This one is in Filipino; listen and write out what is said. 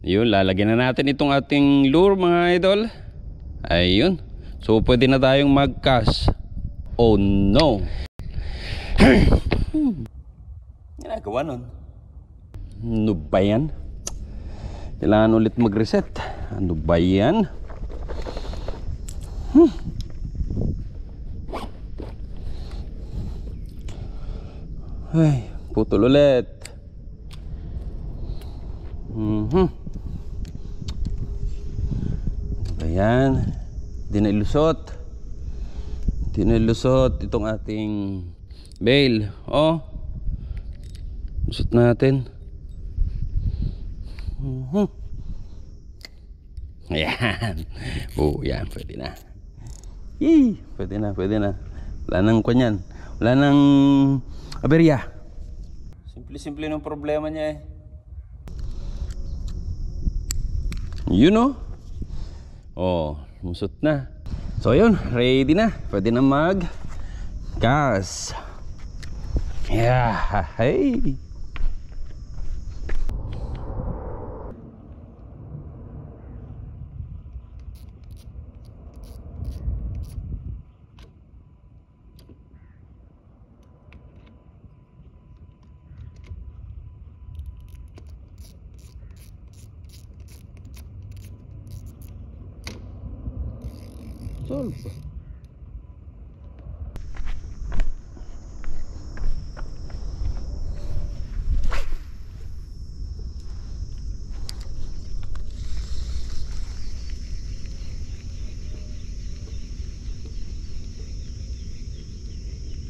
Yun, lalagyan na natin itong ating lure mga idol. Ayun. So pwede na tayong mag-cast. Oh no. Ginagawa nun. Ano ba yan? Kailangan ulit mag-reset. Ano ba yan? Ay, putol ulit. Ayan. Di na ilusot itong ating bail. Oh, lusot natin. Ayan. Oh, yan, pwede na. Yee, pwede na. Wala nang kanyan. Wala nang aberya. Simple ng problema niya eh. You know? Oh, lumusot na. So yun, ready na. Pwede na mag-cast. Yeah, hey. Solve.